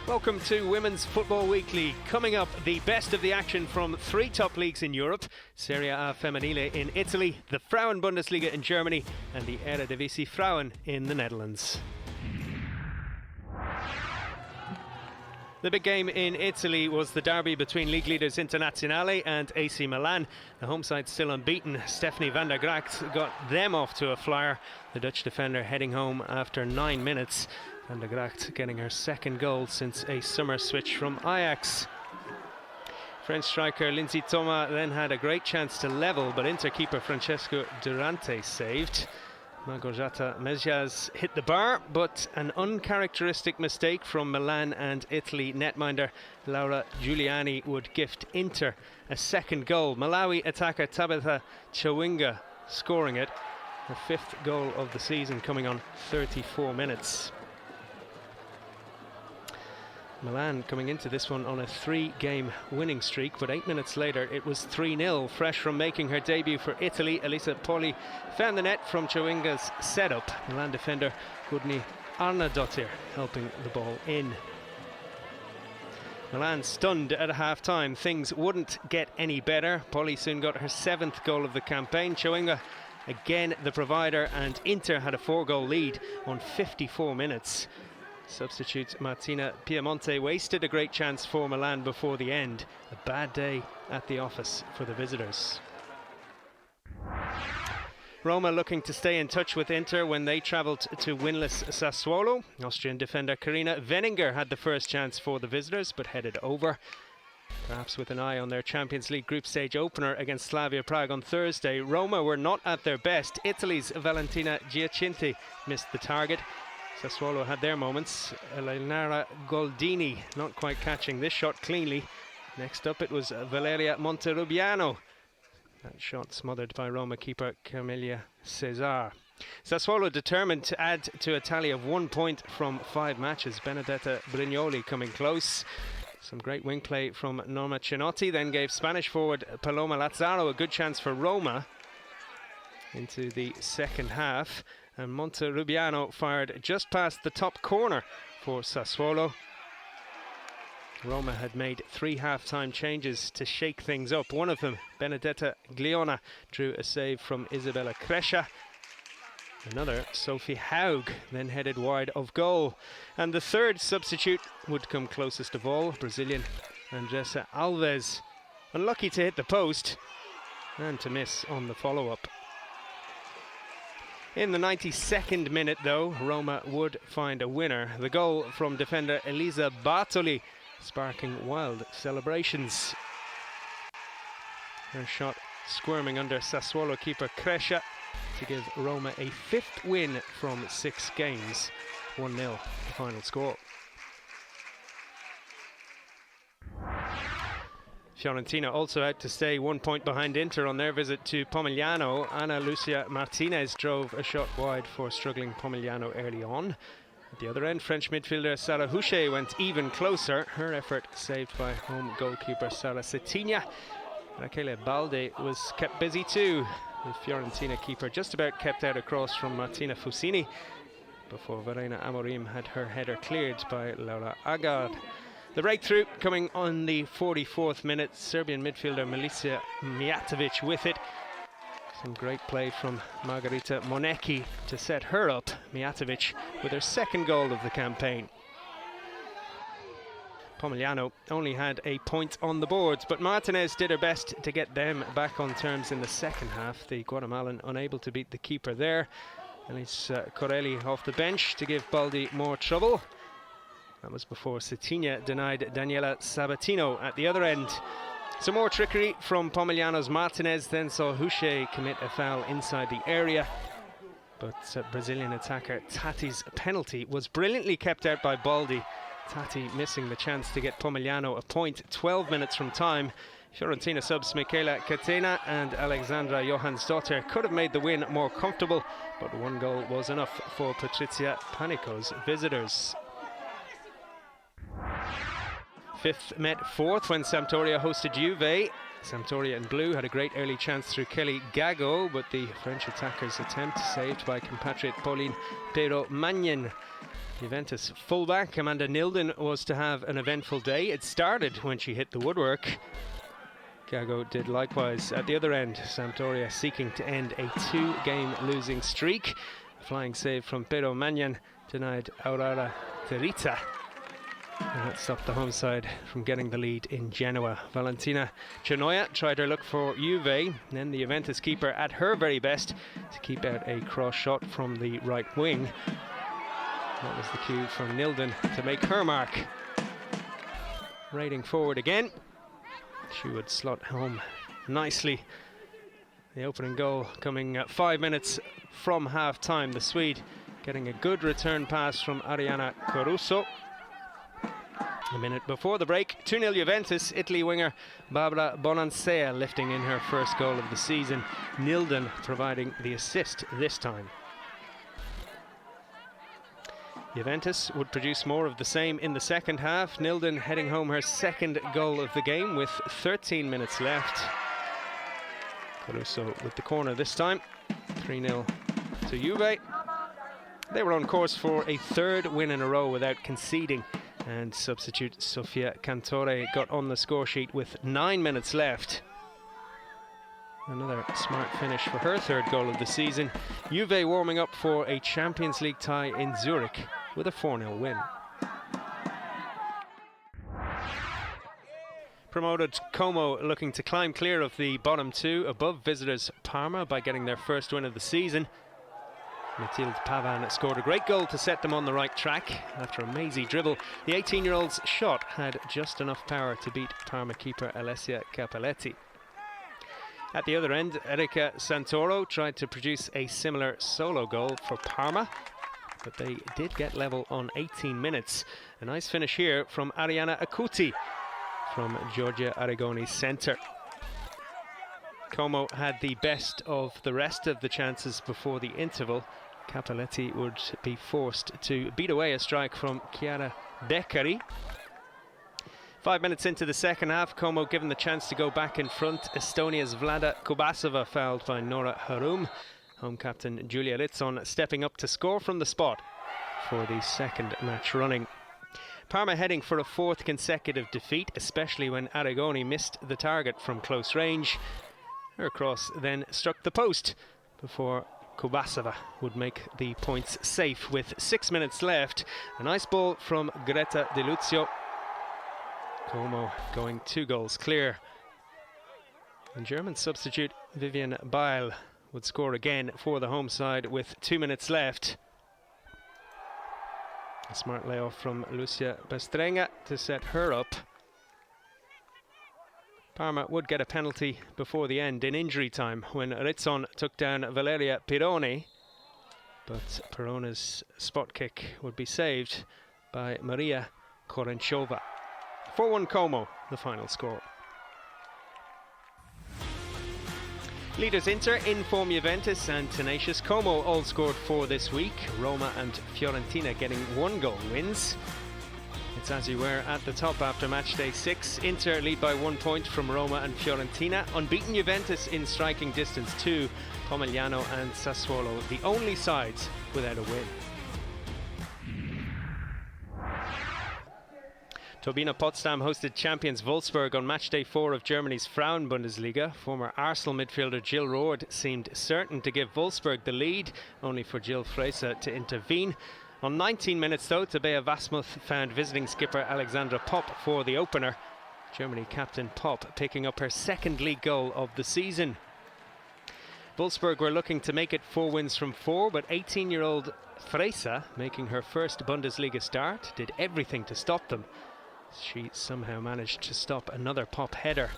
Welcome to Women's Football Weekly. Coming up, the best of the action from three top leagues in Europe: Serie A Femminile in Italy, the Frauen-Bundesliga in Germany, and the Eredivisie Frauen in the Netherlands. The big game in Italy was the derby between league leaders Internazionale and AC Milan. The home side still unbeaten. Stephanie van der Gracht got them off to a flyer. The Dutch defender heading home after 9 minutes. Van der Gracht getting her second goal since a summer switch from Ajax. French striker Lindsay Thomas then had a great chance to level, but Inter keeper Francesco Durante saved. Margojata Mezias hit the bar, but an uncharacteristic mistake from Milan and Italy netminder Laura Giuliani would gift Inter a second goal. Malawi attacker Tabitha Chawinga scoring it, her fifth goal of the season, coming on 34 minutes. Milan coming into this one on a 3-game winning streak, but 8 minutes later it was 3-0. Fresh from making her debut for Italy, Elisa Poli found the net from Chawinga's setup. Milan defender Gudni Arnardottir helping the ball in. Milan stunned at half-time. Things wouldn't get any better. Poli soon got her 7th goal of the campaign. Chawinga again the provider, and Inter had a 4-goal lead on 54 minutes. Substitute Martina Piemonte wasted a great chance for Milan before the end. A bad day at the office for the visitors. Roma looking to stay in touch with Inter when they travelled to winless Sassuolo. Austrian defender Karina Wenninger had the first chance for the visitors, but headed over. Perhaps with an eye on their Champions League group stage opener against Slavia Prague on Thursday, Roma were not at their best. Italy's Valentina Giacinti missed the target. Sassuolo had their moments. Eleonora Goldini not quite catching this shot cleanly. Next up it was Valeria Monterubiano. That shot smothered by Roma keeper Camelia Cesar. Sassuolo determined to add to a tally of 1 point from 5 matches. Benedetta Brignoli coming close. Some great wing play from Norma Cenotti then gave Spanish forward Paloma Lazzaro a good chance for Roma into the second half. And Monterubiano fired just past the top corner for Sassuolo. Roma had made 3 half-time changes to shake things up. One of them, Benedetta Gliona, drew a save from Isabella Crescia. Another, Sophie Haug, then headed wide of goal. And the third substitute would come closest of all, Brazilian Andressa Alves. Unlucky to hit the post and to miss on the follow-up. In the 92nd minute, though, Roma would find a winner. The goal from defender Elisa Bartoli, sparking wild celebrations. Her shot squirming under Sassuolo keeper Crescia to give Roma a 5th win from 6 games. 1-0 the final score. Fiorentina also out to stay 1 point behind Inter on their visit to Pomigliano. Ana Lucia Martinez drove a shot wide for struggling Pomigliano early on. At the other end, French midfielder Sarah Houchet went even closer. Her effort saved by home goalkeeper Sara Settigna. Rachele Balde was kept busy too. The Fiorentina keeper just about kept out a cross from Martina Fusini before Verena Amorim had her header cleared by Laura Agard. The breakthrough coming on the 44th minute. Serbian midfielder Milica Mijatovic with it. Some great play from Margarita Monecki to set her up. Mijatovic with her 2nd goal of the campaign. Pomigliano only had a point on the boards, but Martinez did her best to get them back on terms in the second half. The Guatemalan unable to beat the keeper there. Elise Corelli off the bench to give Baldi more trouble. That was before Settigna denied Daniela Sabatino at the other end. Some more trickery from Pomigliano's Martinez, then saw Houchet commit a foul inside the area. But Brazilian attacker Tati's penalty was brilliantly kept out by Baldi. Tati missing the chance to get Pomigliano a point 12 minutes from time. Fiorentina subs Michela Catena and Alexandra Johansdottir could have made the win more comfortable, but 1 goal was enough for Patrizia Panico's visitors. 5th met 4th when Sampdoria hosted Juve. Sampdoria in blue had a great early chance through Kelly Gago, but the French attacker's attempt saved by compatriot Pauline Pero Magnin. Juventus fullback Amanda Nilden was to have an eventful day. It started when she hit the woodwork. Gago did likewise at the other end. Sampdoria seeking to end a 2-game losing streak. A flying save from Pedro Magnan denied Aurora Terita. And that stopped the home side from getting the lead in Genoa. Valentina Chenoya tried her look for Juve, then the Juventus keeper at her very best to keep out a cross shot from the right wing. That was the cue from Nilden to make her mark. Raiding forward again. She would slot home nicely. The opening goal coming 5 minutes from half-time. The Swede getting a good return pass from Ariana Caruso. A minute before the break, 2-0 Juventus. Italy winger Barbara Bonansea lifting in her first goal of the season. Nilden providing the assist this time. Juventus would produce more of the same in the second half. Nilden heading home her second goal of the game with 13 minutes left. Caruso with the corner this time. 3-0 to Juve. They were on course for a third win in a row without conceding. And substitute Sofia Cantore got on the score sheet with 9 minutes left. Another smart finish for her third goal of the season. Juve warming up for a Champions League tie in Zurich with a 4-0 win. Promoted Como looking to climb clear of the bottom two above visitors Parma by getting their first win of the season. Mathilde Pavan scored a great goal to set them on the right track. After a mazy dribble, the 18-year-old's shot had just enough power to beat Parma keeper Alessia Capelletti. At the other end, Erika Santoro tried to produce a similar solo goal for Parma, but they did get level on 18 minutes. A nice finish here from Ariana Acuti from Giorgia Aragoni's centre. Como had the best of the rest of the chances before the interval. Capelletti would be forced to beat away a strike from Chiara Beccari. 5 minutes into the second half, Como given the chance to go back in front. Estonia's Vlada Kubasova fouled by Nora Harum. Home captain Julia Ritson stepping up to score from the spot for the second match running. Parma heading for a fourth consecutive defeat, especially when Aragoni missed the target from close range. Her cross then struck the post before Kubasova would make the points safe with 6 minutes left. A nice ball from Greta De Luzio. Como going 2 goals clear. And German substitute Vivian Bail would score again for the home side with 2 minutes left. A smart layoff from Lucia Bestrenga to set her up. Parma would get a penalty before the end in injury time when Ritson took down Valeria Pironi, but Pirona's spot kick would be saved by Maria Korenchova. 4-1 Como, the final score. Leaders Inter, in form Juventus and tenacious Como all scored 4 this week. Roma and Fiorentina getting 1-goal wins. It's as you were at the top after match day 6. Inter lead by 1 point from Roma and Fiorentina. Unbeaten Juventus in striking distance too. Pomigliano and Sassuolo, the only sides without a win. Turbine Potsdam hosted champions Wolfsburg on match day 4 of Germany's Frauen-Bundesliga. Former Arsenal midfielder Jill Roord seemed certain to give Wolfsburg the lead, only for Jill Freysa to intervene. On 19 minutes though, Tabea Wasmuth found visiting skipper Alexandra Popp for the opener. Germany captain Popp picking up her second league goal of the season. Wolfsburg were looking to make it 4 wins from 4, but 18-year-old Freysa, making her first Bundesliga start, did everything to stop them. She somehow managed to stop another Popp header.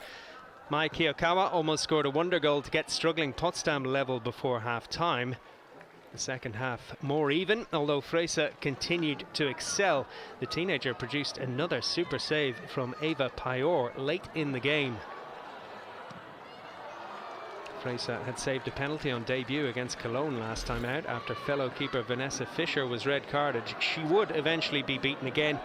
Mai Kiyokawa almost scored a wonder goal to get struggling Potsdam level before half-time. The second half more even, although Freysa continued to excel. The teenager produced another super save from Eva Payor late in the game. Freysa had saved a penalty on debut against Cologne last time out after fellow keeper Vanessa Fischer was red carded. She would eventually be beaten again.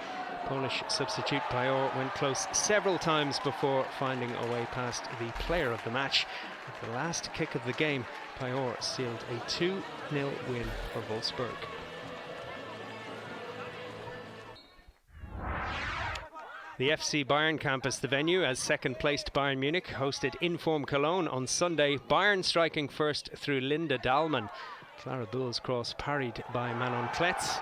Polish substitute Payor went close several times before finding a way past the player of the match. At the last kick of the game, Payor sealed a 2-0 win for Wolfsburg. The FC Bayern campus, the venue, as second-placed Bayern Munich hosted Inform Cologne on Sunday. Bayern striking first through Linda Dahlmann. Clara Bull's cross parried by Manon Kletz,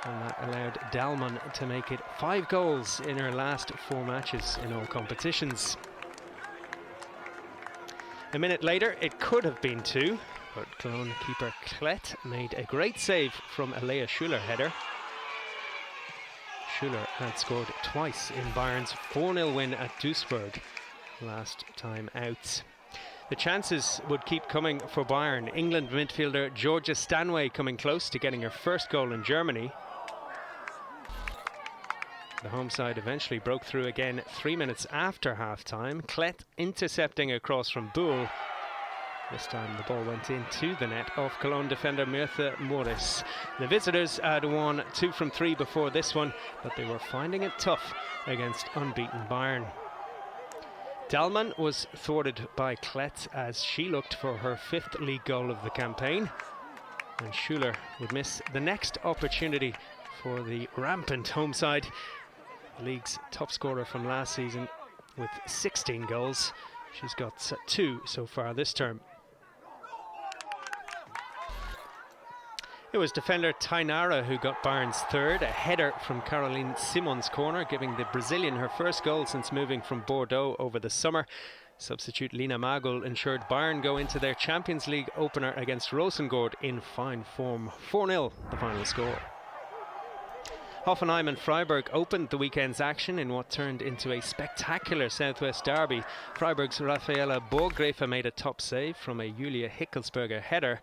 and that allowed Dahlmann to make it 5 goals in her last 4 matches in all competitions. A minute later, it could have been 2, but Cologne keeper Klett made a great save from a Lea Schuler header. Schuler had scored twice in Bayern's 4-0 win at Duisburg last time out. The chances would keep coming for Bayern. England midfielder Georgia Stanway coming close to getting her first goal in Germany. The home side eventually broke through again 3 minutes after half-time. Klett intercepting across from Bull. This time the ball went into the net off Cologne defender Myrthe Morris. The visitors had won 2 from 3 before this one, but they were finding it tough against unbeaten Bayern. Dahlmann was thwarted by Klett as she looked for her 5th league goal of the campaign. And Schuler would miss the next opportunity for the rampant home side. The league's top scorer from last season with 16 goals. She's got 2 so far this term. It was defender Tainara who got Bayern's 3rd, a header from Caroline Simon's corner, giving the Brazilian her first goal since moving from Bordeaux over the summer. Substitute Lina Magul ensured Bayern go into their Champions League opener against Rosengård in fine form. 4-0 the final score. Hoffenheim and Freiburg opened the weekend's action in what turned into a spectacular Southwest derby. Freiburg's Rafaela Borggräfe made a top save from a Julia Hickelsberger header.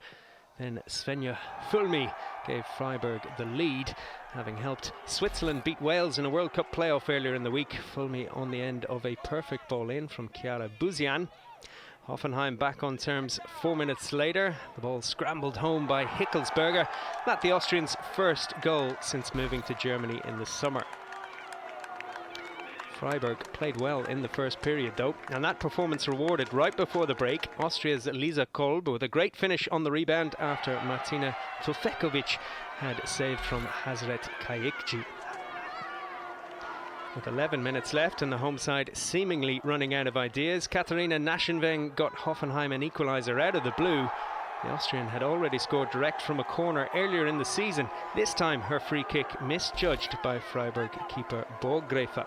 Then Svenja Fulmi gave Freiburg the lead, having helped Switzerland beat Wales in a World Cup playoff earlier in the week. Fulmi on the end of a perfect ball in from Chiara Buzian. Hoffenheim back on terms 4 minutes later. The ball scrambled home by Hickelsberger. That the Austrians' first goal since moving to Germany in the summer. Freiburg played well in the first period though, and that performance rewarded right before the break Austria's Lisa Kolb with a great finish on the rebound after Martina Tufekovic had saved from Hazret Kayikci. With 11 minutes left and the home side seemingly running out of ideas, Katharina Naschenweng got Hoffenheim an equaliser out of the blue. The Austrian had already scored direct from a corner earlier in the season. This time her free kick misjudged by Freiburg keeper Borggräfe.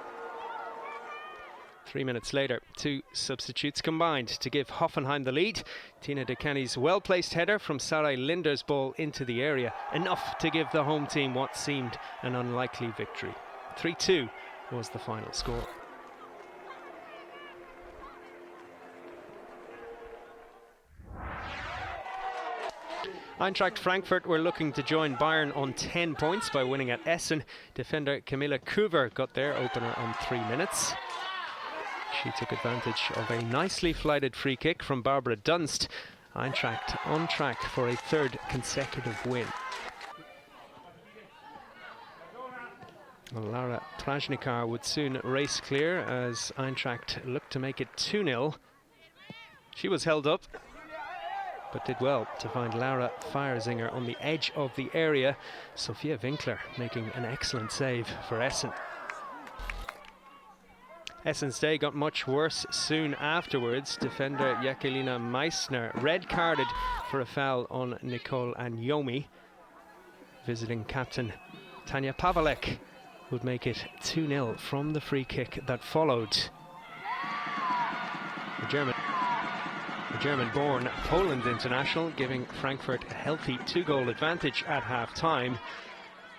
3 minutes later, 2 substitutes combined to give Hoffenheim the lead. Tina Decani's well-placed header from Sarai Linder's ball into the area, enough to give the home team what seemed an unlikely victory. 3-2 was the final score. Eintracht Frankfurt were looking to join Bayern on 10 points by winning at Essen. Defender Camilla Kuver got their opener on 3 minutes. She took advantage of a nicely flighted free kick from Barbara Dunst. Eintracht on track for a 3rd consecutive win. Well, Laura Prajnikar would soon race clear as Eintracht looked to make it 2-0. She was held up, but did well to find Laura Feiersinger on the edge of the area. Sophia Winkler making an excellent save for Essen. Essen's day got much worse soon afterwards. Defender Jacqueline Meissner red-carded for a foul on Nicole Agnomi. Visiting captain Tanja Pavalek would make it 2-0 from the free kick that followed. The German-born Poland international giving Frankfurt a healthy 2-goal advantage at half-time.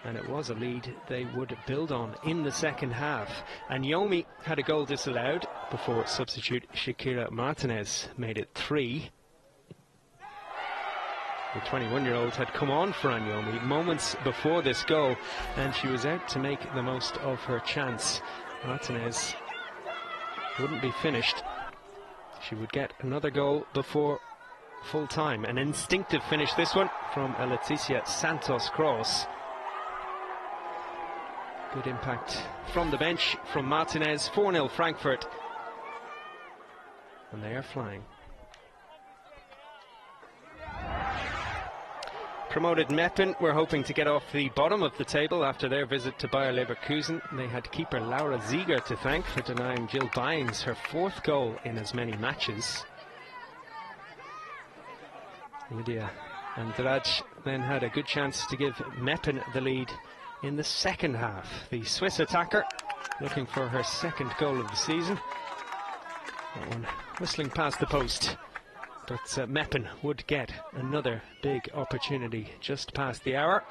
And it was a lead they would build on in the second half. Agnomi had a goal disallowed before substitute Shakira Martinez made it 3. The 21-year-old had come on for Agnomi moments before this goal, and she was out to make the most of her chance. Martinez wouldn't be finished. She would get another goal before full time. An instinctive finish this one from a Leticia Santos cross. Good impact from the bench from Martinez. 4-0 Frankfurt. And they are flying. Promoted Meppen were hoping to get off the bottom of the table after their visit to Bayer Leverkusen. They had keeper Laura Ziegler to thank for denying Jill Bynes her 4th goal in as many matches. Lydia Andrade then had a good chance to give Meppen the lead in the second half. The Swiss attacker looking for her 2nd goal of the season. That one whistling past the post. But Meppen would get another big opportunity just past the hour.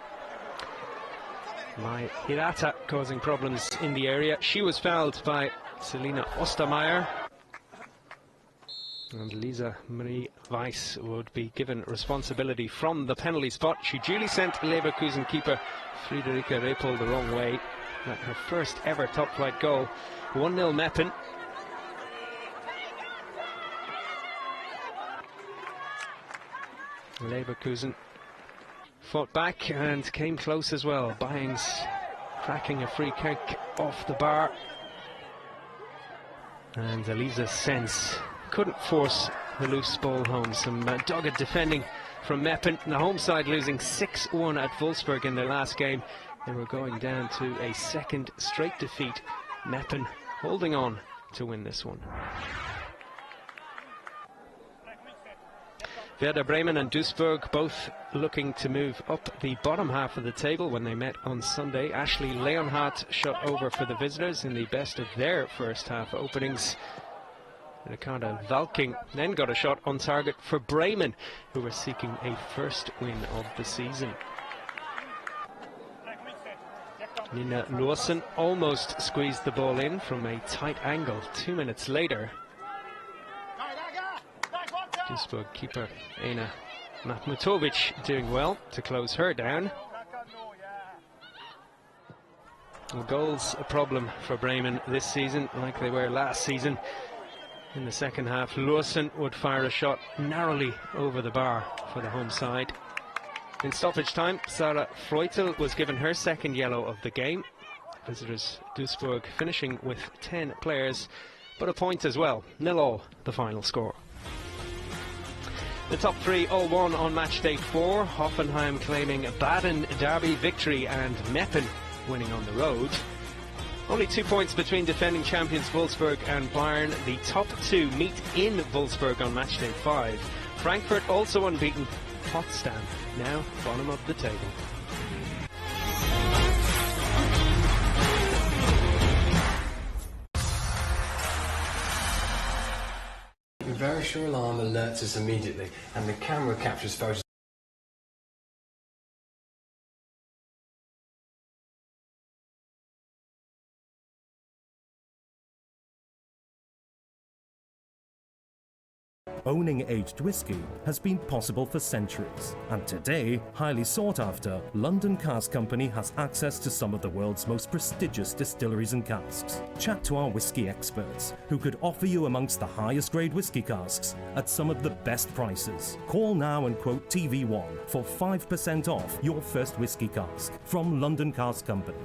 Mai Hirata causing problems in the area. She was fouled by Selina Ostermeier. And Lisa Marie Weiss would be given responsibility from the penalty spot. She duly sent Leverkusen keeper Friederike Repol the wrong way. At her first ever top-flight goal. 1-0 Meppen. Leverkusen fought back and came close as well. Bynes cracking a free kick off the bar. And Elisa Sens couldn't force the loose ball home. Some dogged defending from Meppen. The home side losing 6-1 at Wolfsburg in their last game. They were going down to a 2nd straight defeat. Meppen holding on to win this one. Werder Bremen and Duisburg both looking to move up the bottom half of the table when they met on Sunday. Ashley Leonhardt shot over for the visitors in the best of their first half openings. Ricarda Valking then got a shot on target for Bremen, who were seeking a 1st win of the season. Nina Lawson almost squeezed the ball in from a tight angle 2 minutes later. Duisburg keeper Ena Mahmutovic doing well to close her down. Well, goals a problem for Bremen this season, like they were last season. In the second half, Lawson would fire a shot narrowly over the bar for the home side. In stoppage time, Sarah Freutel was given her 2nd yellow of the game. Visitors Duisburg finishing with 10 players, but a point as well. 0-0 the final score. The top 3 all won on match day 4. Hoffenheim claiming a Baden derby victory and Meppen winning on the road. Only 2 points between defending champions Wolfsburg and Bayern. The top 2 meet in Wolfsburg on match day 5. Frankfurt also unbeaten. Potsdam now bottom of the table. The Verisure alarm alerts us immediately, and the camera captures photos. Owning aged whiskey has been possible for centuries, and today, highly sought after, London Cask Company has access to some of the world's most prestigious distilleries and casks. Chat to our whiskey experts, who could offer you amongst the highest grade whiskey casks at some of the best prices. Call now and quote TV1 for 5% off your first whiskey cask from London Cask Company.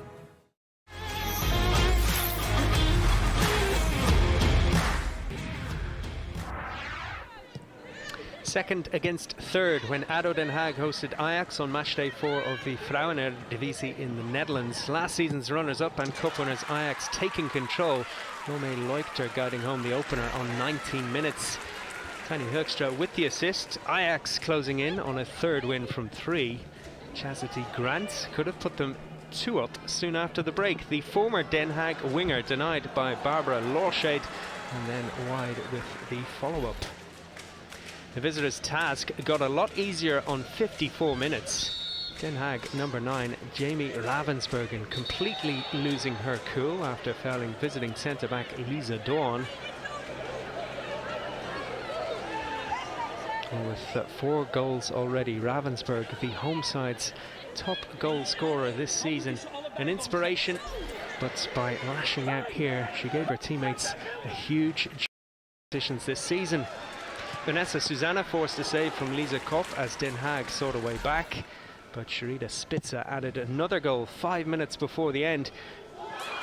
Second against third when ADO Den Haag hosted Ajax on matchday 4 of the Vrouwen-Eredivisie in the Netherlands. Last season's runners-up and cup winners Ajax taking control. Rome Leuchter guiding home the opener on 19 minutes. Tiny Hoekstra with the assist. Ajax closing in on a 3rd win from 3. Chastity Grant could have put them 2 up soon after the break. The former Den Haag winger denied by Barbara Lorscheid, and then wide with the follow-up. The visitors' task got a lot easier on 54 minutes. Den Haag number 9, Jamie Ravensbergen, completely losing her cool after fouling visiting centre-back Lisa Dawn. With 4 goals already, Ravensberg, the home side's top goal scorer this season. An inspiration, but by lashing out here, she gave her teammates a huge positions this season. Vanessa Susanna forced a save from Lisa Kopp as Den Haag sought a way back, but Sharida Spitzer added another goal 5 minutes before the end.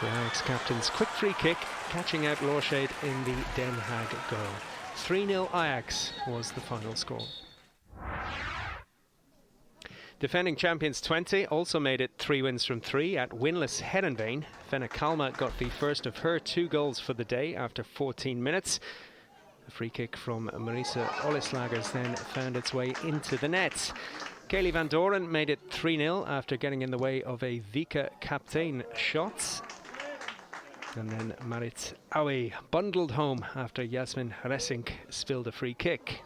The Ajax captain's quick free kick catching out Lorscheid in the Den Haag goal. 3-0 Ajax was the final score. Defending champions Twente also made it 3 wins from 3 at winless Heerenveen. Fenna Kalma got the first of her 2 goals for the day after 14 minutes. A free kick from Marisa Olislagers then found its way into the net. Kaylee Van Doren made it 3-0 after getting in the way of a Vika Kaptein shot. And then Marit Aue bundled home after Jasmin Ressink spilled a free kick.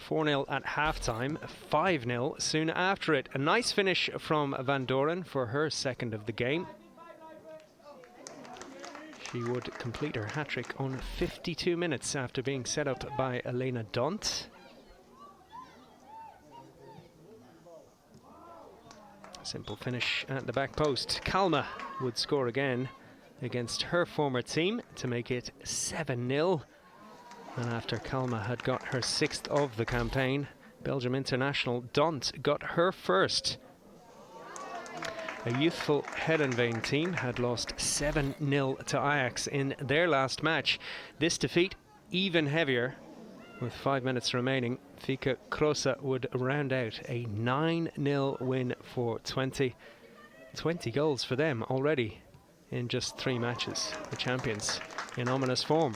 4-0 at half-time, 5-0 soon after it. A nice finish from Van Doren for her second of the game. She would complete her hat-trick on 52 minutes after being set up by Elena Dont. Simple finish at the back post. Kalma would score again against her former team to make it 7-0. And after Kalma had got her 6th of the campaign, Belgium international Dont got her first. A youthful Heerenveen team had lost 7-0 to Ajax in their last match. This defeat even heavier. With 5 minutes remaining, Fika Krosa would round out a 9-0 win for Twente. 20 goals for them already in just 3 matches. The champions in ominous form.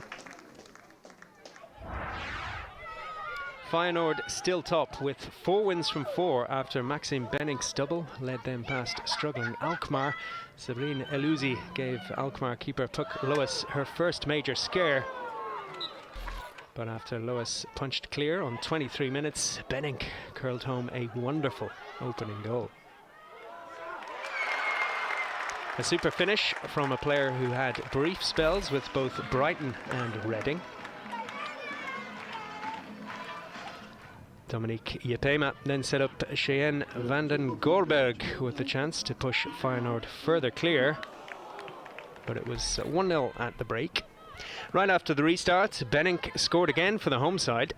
Feyenoord still top with 4 wins from 4 after Maxime Bennink's double led them past struggling Alkmaar. Sabrine Elusi gave Alkmaar keeper Puk Lois her first major scare. But after Lois punched clear on 23 minutes, Benink curled home a wonderful opening goal. A super finish from a player who had brief spells with both Brighton and Reading. Dominique Yepema then set up Cheyenne Vanden Gorberg with the chance to push Feyenoord further clear. But it was 1-0 at the break. Right after the restart, Benink scored again for the home side.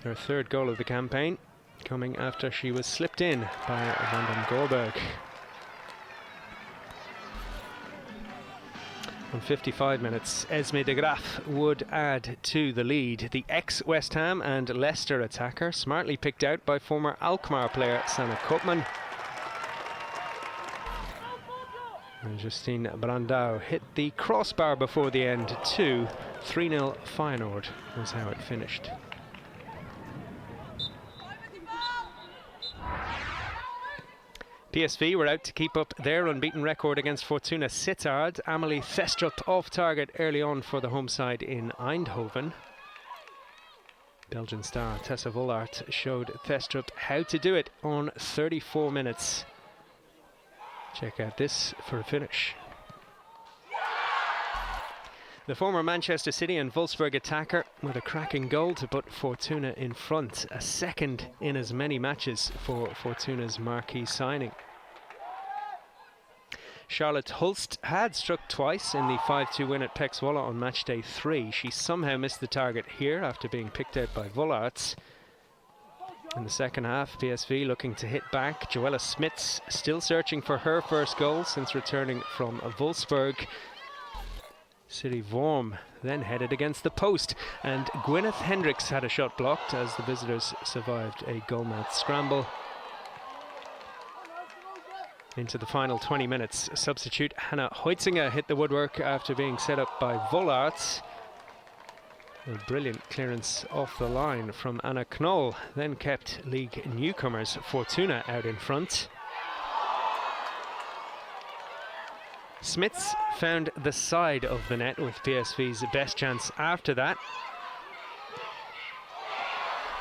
Her 3rd goal of the campaign, coming after she was slipped in by Vanden Gorberg. On 55 minutes, Esme de Graaf would add to the lead. The ex-West Ham and Leicester attacker, smartly picked out by former Alkmaar player Sanne Koopman. And Justine Brandau hit the crossbar before the end too. 3-0 Feyenoord was how it finished. PSV were out to keep up their unbeaten record against Fortuna Sittard. Amelie Thestrup off target early on for the home side in Eindhoven. Belgian star Tessa Vollaert showed Thestrup how to do it on 34 minutes. Check out this for a finish. The former Manchester City and Wolfsburg attacker with a cracking goal to put Fortuna in front. A 2nd in as many matches for Fortuna's marquee signing. Charlotte Hulst had struck twice in the 5-2 win at Pek Zwolle on match day 3. She somehow missed the target here after being picked out by Vollaert. In the second half, PSV looking to hit back. Joella Smits still searching for her first goal since returning from Wolfsburg. City Worm then headed against the post, and Gwyneth Hendricks had a shot blocked as the visitors survived a goalmouth scramble. Into the final 20 minutes, substitute Hannah Heutzinger hit the woodwork after being set up by Vollaert. A brilliant clearance off the line from Anna Knoll then kept league newcomers Fortuna out in front. Smits found the side of the net with PSV's best chance after that.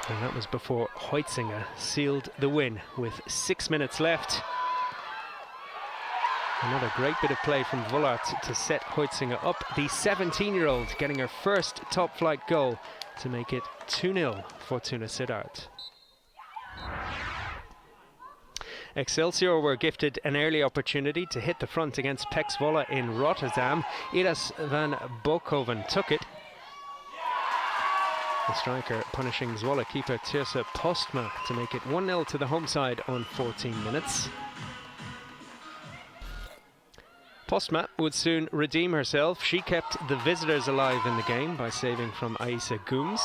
And that was before Heutzinger sealed the win with 6 minutes left. Another great bit of play from Vollaert to set Heutzinger up. The 17-year-old getting her first top-flight goal to make it 2-0 Fortuna Sittard. Excelsior were gifted an early opportunity to hit the front against Pek Zwolle in Rotterdam. Iras van Bokhoven took it. The striker punishing Zwolle keeper Tirsa Postma to make it 1-0 to the home side on 14 minutes. Postma would soon redeem herself. She kept the visitors alive in the game by saving from Aïssa Gooms.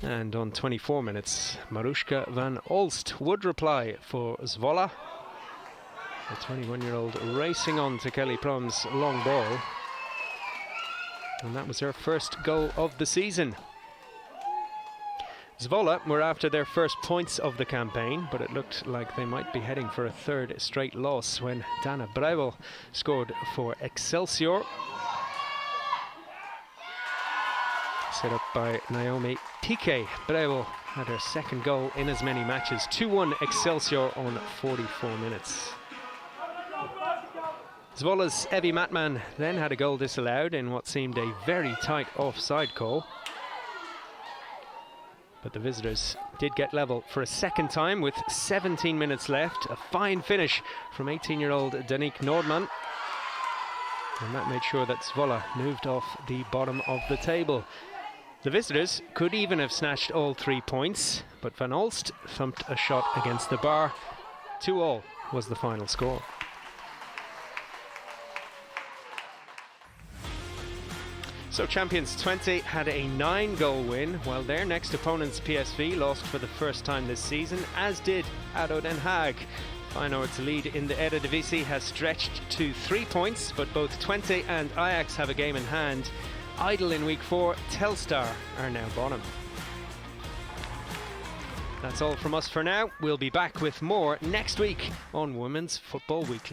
And on 24 minutes, Maruška van Olst would reply for Zvola. The 21-year-old racing on to Kelly Plum's long ball. And that was her first goal of the season. Zvola were after their first points of the campaign, but it looked like they might be heading for a third straight loss when Dana Breuel scored for Excelsior. Set up by Naomi Piqué. Breuel had her second goal in as many matches. 2-1 Excelsior on 44 minutes. Zvola's Evie Matman then had a goal disallowed in what seemed a very tight offside call. But the visitors did get level for a second time with 17 minutes left. A fine finish from 18-year-old Danique Nordman. And that made sure that Zvola moved off the bottom of the table. The visitors could even have snatched all 3 points, but Van Olst thumped a shot against the bar. 2-2 was the final score. So Champions 20 had a 9-goal win, while their next opponents PSV lost for the first time this season, as did ADO Den Haag. Feyenoord's lead in the Eredivisie has stretched to 3 points, but both Twente and Ajax have a game in hand. Idle in week 4, Telstar are now bottom. That's all from us for now. We'll be back with more next week on Women's Football Weekly.